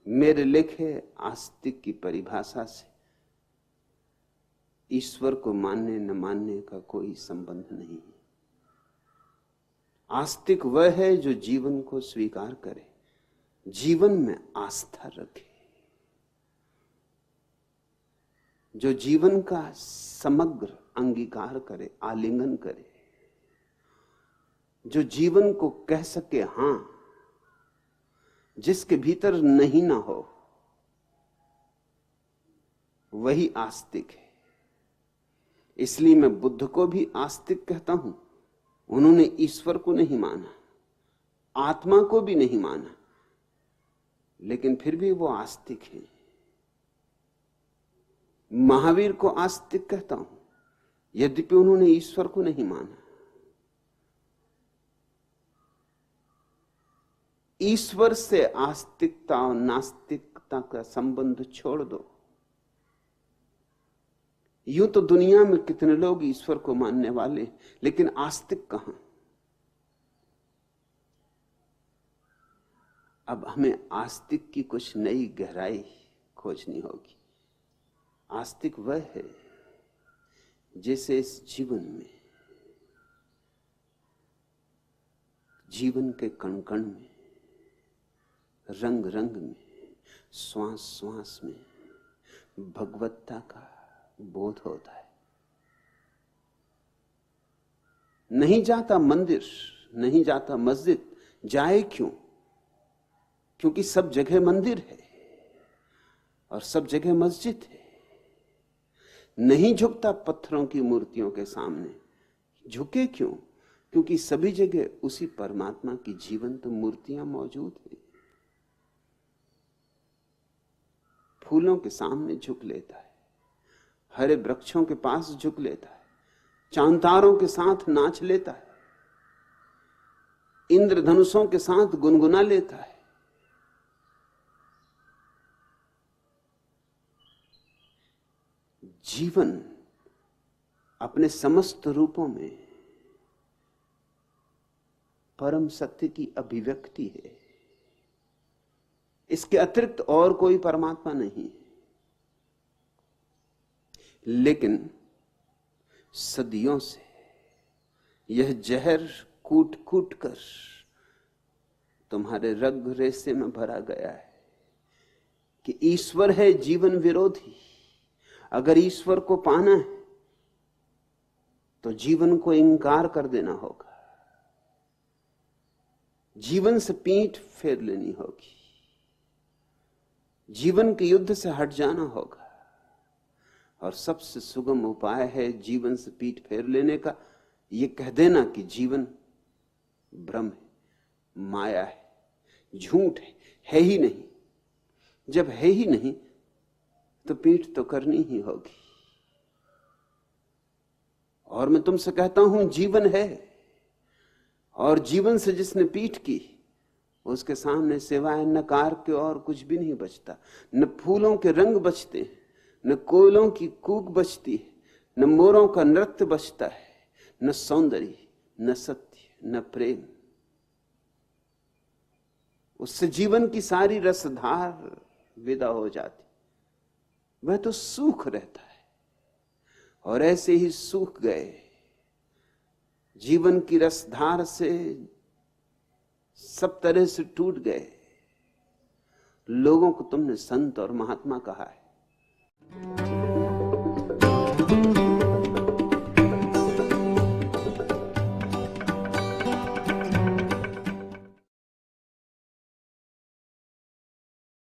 मेरे लिखे आस्तिक की परिभाषा से ईश्वर को मानने न मानने का कोई संबंध नहीं है। आस्तिक वह है जो जीवन को स्वीकार करे, जीवन में आस्था रखे, जो जीवन का समग्र अंगीकार करे, आलिंगन करे, जो जीवन को कह सके हां, जिसके भीतर नहीं ना हो, वही आस्तिक है। इसलिए मैं बुद्ध को भी आस्तिक कहता हूं। उन्होंने ईश्वर को नहीं माना, आत्मा को भी नहीं माना, लेकिन फिर भी वो आस्तिक हैं। महावीर को आस्तिक कहता हूं, यद्यपि उन्होंने ईश्वर को नहीं माना। ईश्वर से आस्तिकता और नास्तिकता का संबंध छोड़ दो। यूं तो दुनिया में कितने लोग ईश्वर को मानने वाले, लेकिन आस्तिक कहां? अब हमें आस्तिक की कुछ नई गहराई खोजनी होगी। आस्तिक वह है जैसे इस जीवन में, जीवन के कण कण में, रंग रंग में, श्वास श्वास में भगवत्ता का बोध होता है। नहीं जाता मंदिर, नहीं जाता मस्जिद, जाए क्यों? क्योंकि सब जगह मंदिर है और सब जगह मस्जिद है। नहीं झुकता पत्थरों की मूर्तियों के सामने, झुके क्यों? क्योंकि सभी जगह उसी परमात्मा की जीवंत मूर्तियां मौजूद हैं। फूलों के सामने झुक लेता है, हरे वृक्षों के पास झुक लेता है, चांतारों के साथ नाच लेता है, इंद्रधनुषों के साथ गुनगुना लेता है। जीवन अपने समस्त रूपों में परम सत्य की अभिव्यक्ति है। इसके अतिरिक्त और कोई परमात्मा नहीं है। लेकिन सदियों से यह जहर कूट कूट कर तुम्हारे रग रेसे में भरा गया है कि ईश्वर है जीवन विरोधी। अगर ईश्वर को पाना है तो जीवन को इंकार कर देना होगा, जीवन से पीठ फेर लेनी होगी, जीवन के युद्ध से हट जाना होगा। और सबसे सुगम उपाय है जीवन से पीठ फेर लेने का यह कह देना कि जीवन भ्रम है, माया है, झूठ है ही नहीं। जब है ही नहीं तो पीठ तो करनी ही होगी। और मैं तुमसे कहता हूं जीवन है, और जीवन से जिसने पीठ की उसके सामने सिवाय नकार के और कुछ भी नहीं बचता। न फूलों के रंग बचते हैं, न कोयलों की कूक बचती है, न मोरों का नृत्य बचता है, न सौंदर्य, न सत्य, न प्रेम। उससे जीवन की सारी रसधार विदा हो जाती, वह तो सूख रहता है। और ऐसे ही सूख गए जीवन की रसधार से, सब तरह से टूट गए लोगों को तुमने संत और महात्मा कहा है।